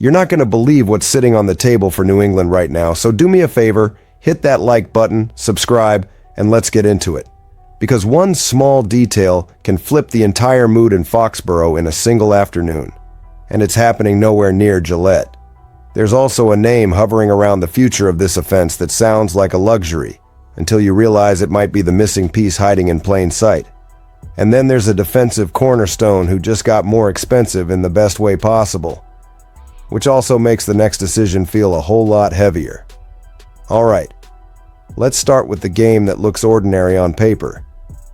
You're not going to believe what's sitting on the table for New England right now, so do me a favor, hit that like button, subscribe, and let's get into it. Because one small detail can flip the entire mood in Foxborough in a single afternoon. And it's happening nowhere near Gillette. There's also a name hovering around the future of this offense that sounds like a luxury, until you realize it might be the missing piece hiding in plain sight. And then there's a defensive cornerstone who just got more expensive in the best way possible, which also makes the next decision feel a whole lot heavier. Alright, let's start with the game that looks ordinary on paper,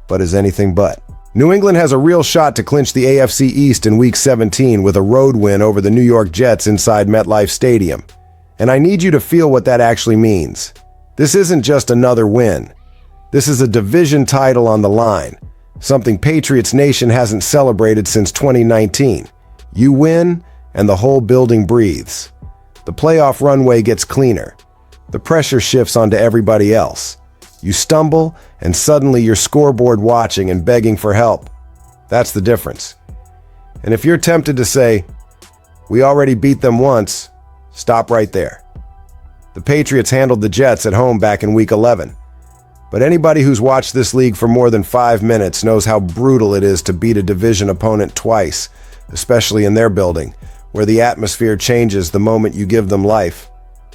but is anything but. New England has a real shot to clinch the AFC East in Week 17 with a road win over the New York Jets inside MetLife Stadium. And I need you to feel what that actually means. This isn't just another win. This is a division title on the line, something Patriots Nation hasn't celebrated since 2019. You win, and the whole building breathes. The playoff runway gets cleaner. The pressure shifts onto everybody else. You stumble, and suddenly you're scoreboard watching and begging for help. That's the difference. And if you're tempted to say, "We already beat them once," stop right there. The Patriots handled the Jets at home back in Week 11. But anybody who's watched this league for more than 5 minutes knows how brutal it is to beat a division opponent twice, especially in their building, where the atmosphere changes the moment you give them life.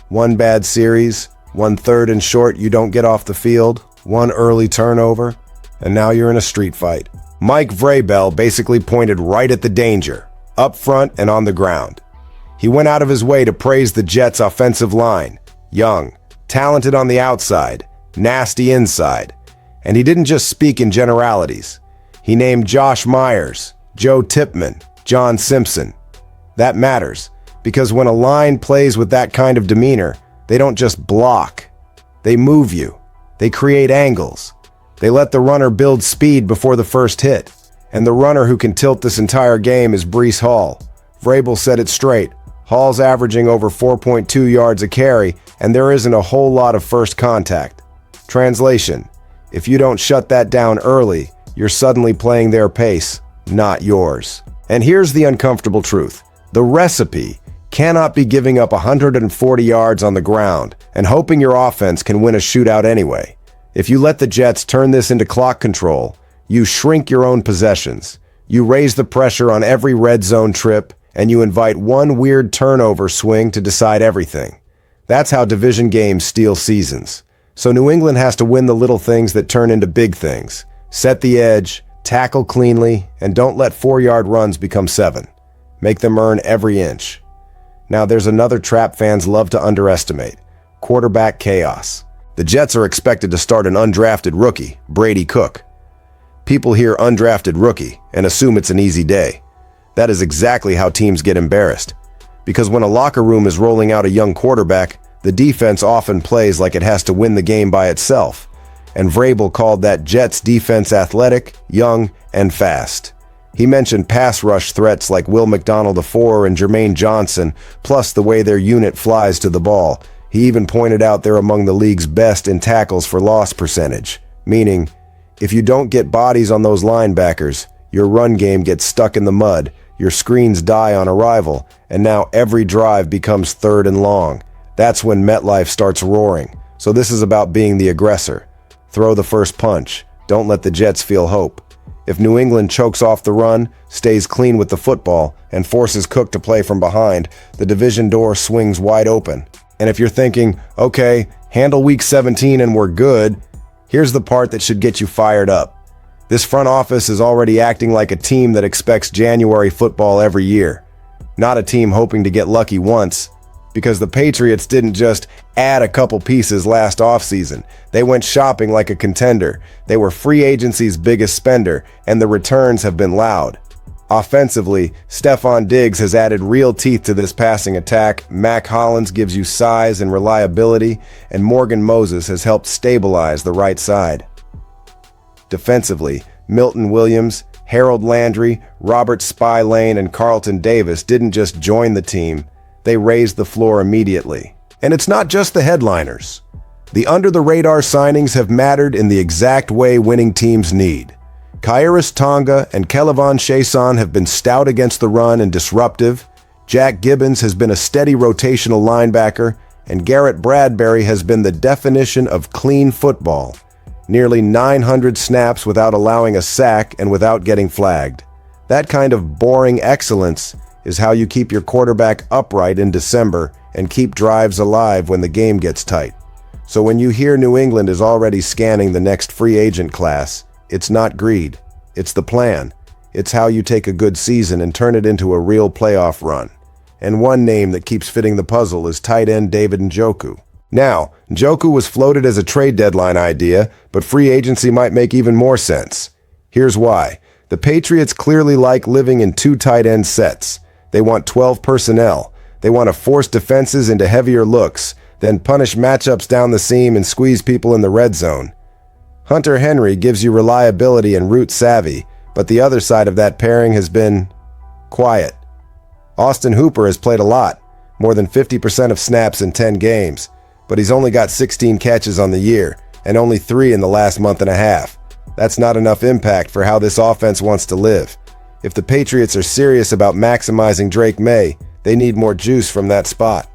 One bad series, 1 third and short you don't get off the field, 1 early turnover, and now you're in a street fight. Mike Vrabel basically pointed right at the danger, up front and on the ground. He went out of his way to praise the Jets' offensive line, young, talented on the outside, nasty inside. And he didn't just speak in generalities. He named Josh Myers, Joe Tipman, John Simpson. That matters, because when a line plays with that kind of demeanor, they don't just block. They move you. They create angles. They let the runner build speed before the first hit. And the runner who can tilt this entire game is Breece Hall. Vrabel said it straight. Hall's averaging over 4.2 yards a carry, and there isn't a whole lot of first contact. Translation: if you don't shut that down early, you're suddenly playing their pace, not yours. And here's the uncomfortable truth. The recipe cannot be giving up 140 yards on the ground and hoping your offense can win a shootout anyway. If you let the Jets turn this into clock control, you shrink your own possessions, you raise the pressure on every red zone trip, and you invite one weird turnover swing to decide everything. That's how division games steal seasons. So New England has to win the little things that turn into big things. Set the edge, tackle cleanly, and don't let 4-yard runs become 7. Make them earn every inch. Now there's another trap fans love to underestimate: quarterback chaos. The Jets are expected to start an undrafted rookie, Brady Cook. People hear undrafted rookie and assume it's an easy day. That is exactly how teams get embarrassed. Because when a locker room is rolling out a young quarterback, the defense often plays like it has to win the game by itself. And Vrabel called that Jets defense athletic, young, and fast. He mentioned pass rush threats like Will McDonald IV and Jermaine Johnson, plus the way their unit flies to the ball. He even pointed out they're among the league's best in tackles for loss percentage, meaning, if you don't get bodies on those linebackers, your run game gets stuck in the mud, your screens die on arrival, and now every drive becomes 3rd and long. That's when MetLife starts roaring. So this is about being the aggressor. Throw the first punch. Don't let the Jets feel hope. If New England chokes off the run, stays clean with the football, and forces Cook to play from behind, the division door swings wide open. And if you're thinking, okay, handle Week 17 and we're good, here's the part that should get you fired up. This front office is already acting like a team that expects January football every year. Not a team hoping to get lucky once, because the Patriots didn't just add a couple pieces last offseason. They went shopping like a contender. They were free agency's biggest spender, and the returns have been loud. Offensively, Stephon Diggs has added real teeth to this passing attack, Mac Hollins gives you size and reliability, and Morgan Moses has helped stabilize the right side. Defensively, Milton Williams, Harold Landry, Robert Spillane, and Carlton Davis didn't just join the team, they raised the floor immediately. And it's not just the headliners. The under-the-radar signings have mattered in the exact way winning teams need. Khyiris Tonga and Kelevon Chason have been stout against the run and disruptive. Jack Gibbons has been a steady rotational linebacker, and Garrett Bradbury has been the definition of clean football. Nearly 900 snaps without allowing a sack and without getting flagged. That kind of boring excellence is how you keep your quarterback upright in December and keep drives alive when the game gets tight. So when you hear New England is already scanning the next free agent class, it's not greed. It's the plan. It's how you take a good season and turn it into a real playoff run. And one name that keeps fitting the puzzle is tight end David Njoku. Now, Njoku was floated as a trade deadline idea, but free agency might make even more sense. Here's why. The Patriots clearly like living in two tight end sets. They want 12 personnel. They want to force defenses into heavier looks, then punish matchups down the seam and squeeze people in the red zone. Hunter Henry gives you reliability and route savvy, but the other side of that pairing has been quiet. Austin Hooper has played a lot, more than 50% of snaps in 10 games, but he's only got 16 catches on the year, and only 3 in the last month and a half. That's not enough impact for how this offense wants to live. If the Patriots are serious about maximizing Drake May, they need more juice from that spot.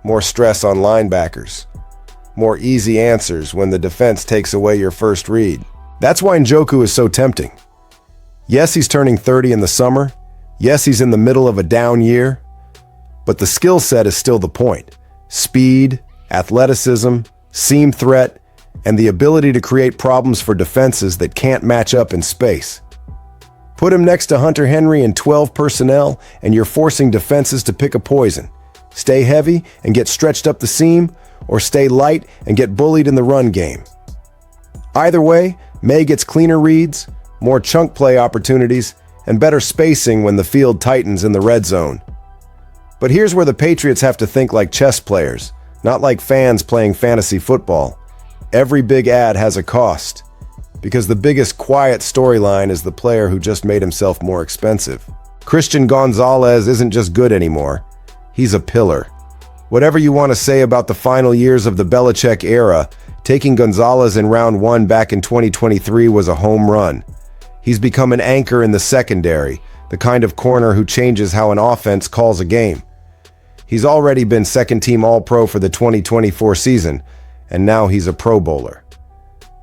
More stress on linebackers. More easy answers when the defense takes away your first read. That's why Njoku is so tempting. Yes, he's turning 30 in the summer. Yes, he's in the middle of a down year. But the skill set is still the point. Speed, athleticism, seam threat, and the ability to create problems for defenses that can't match up in space. Put him next to Hunter Henry in 12 personnel, and you're forcing defenses to pick a poison. Stay heavy and get stretched up the seam, or stay light and get bullied in the run game. Either way, May gets cleaner reads, more chunk play opportunities, and better spacing when the field tightens in the red zone. But here's where the Patriots have to think like chess players, not like fans playing fantasy football. Every big ad has a cost, because the biggest quiet storyline is the player who just made himself more expensive. Christian Gonzalez isn't just good anymore. He's a pillar. Whatever you want to say about the final years of the Belichick era, taking Gonzalez in round 1 back in 2023 was a home run. He's become an anchor in the secondary, the kind of corner who changes how an offense calls a game. He's already been second-team All-Pro for the 2024 season, and now he's a Pro Bowler.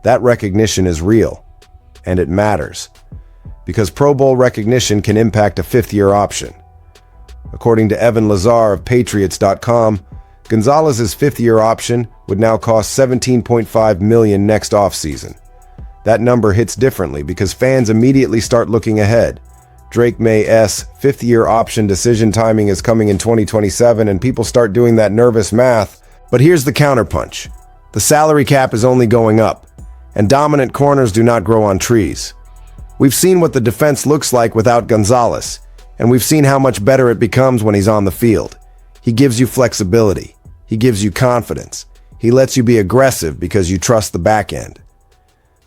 That recognition is real, and it matters, because Pro Bowl recognition can impact a fifth-year option. According to Evan Lazar of Patriots.com, Gonzalez's fifth-year option would now cost $17.5 million next offseason. That number hits differently because fans immediately start looking ahead. Drake May's fifth-year option decision timing is coming in 2027, and people start doing that nervous math. But here's the counterpunch. The salary cap is only going up, and dominant corners do not grow on trees. We've seen what the defense looks like without Gonzalez, and we've seen how much better it becomes when he's on the field. He gives you flexibility. He gives you confidence. He lets you be aggressive because you trust the back end.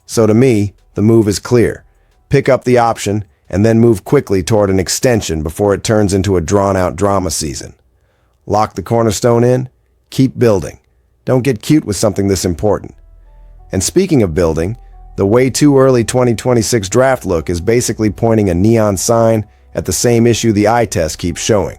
So to me, the move is clear. Pick up the option and then move quickly toward an extension before it turns into a drawn-out drama season. Lock the cornerstone in, keep building. Don't get cute with something this important. And speaking of building, the way too early 2026 draft look is basically pointing a neon sign at the same issue the eye test keeps showing.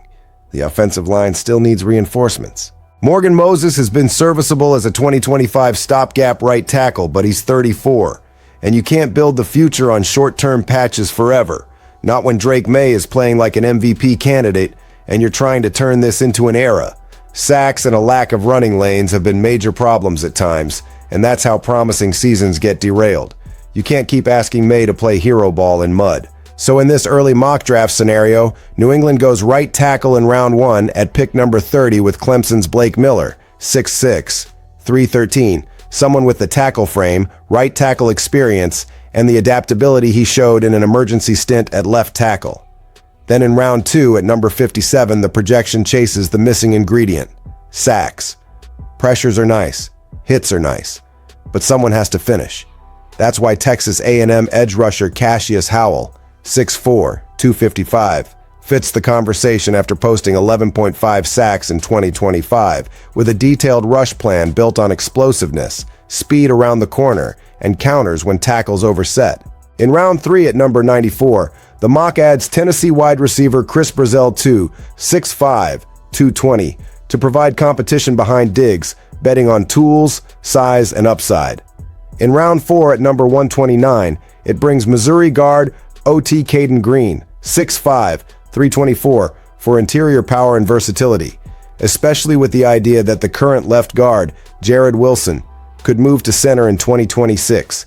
The offensive line still needs reinforcements. Morgan Moses has been serviceable as a 2025 stopgap right tackle, but he's 34. And you can't build the future on short-term patches forever. Not when Drake May is playing like an MVP candidate and you're trying to turn this into an era. Sacks and a lack of running lanes have been major problems at times, and that's how promising seasons get derailed. You can't keep asking May to play hero ball in mud. So in this early mock draft scenario, New England goes right tackle in round 1 at pick number 30 with Clemson's Blake Miller, 6'6", 313, someone with the tackle frame, right tackle experience, and the adaptability he showed in an emergency stint at left tackle. Then in round 2 at number 57, the projection chases the missing ingredient, sacks. Pressures are nice, hits are nice, but someone has to finish. That's why Texas A&M edge rusher Cassius Howell, 6'4", 255, fits the conversation after posting 11.5 sacks in 2025, with a detailed rush plan built on explosiveness, speed around the corner, and counters when tackles overset. In round 3 at number 94, The mock adds Tennessee wide receiver Chris Brazell to 6'5", 220 to provide competition behind Diggs, betting on tools, size, and upside. In round 4 at number 129, it brings Missouri guard O.T. Caden Green, 6'5", 324 for interior power and versatility, especially with the idea that the current left guard, Jared Wilson, could move to center in 2026.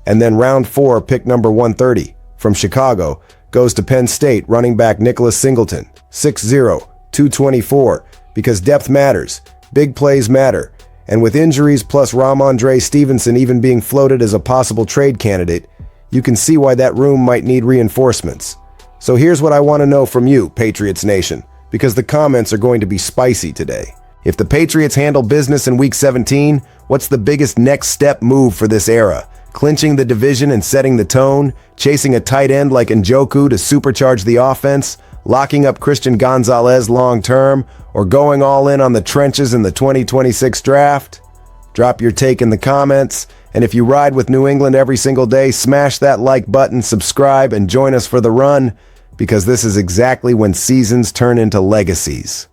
And then round 4, pick number 130, from Chicago, goes to Penn State running back Nicholas Singleton, 6'0", 224, because depth matters, big plays matter, and with injuries plus Ramondre Stevenson even being floated as a possible trade candidate, you can see why that room might need reinforcements. So here's what I want to know from you, Patriots Nation, because the comments are going to be spicy today. If the Patriots handle business in Week 17, what's the biggest next step move for this era? Clinching the division and setting the tone? Chasing a tight end like Njoku to supercharge the offense? Locking up Christian Gonzalez long-term? Or going all in on the trenches in the 2026 draft? Drop your take in the comments. And if you ride with New England every single day, smash that like button, subscribe, and join us for the run, because this is exactly when seasons turn into legacies.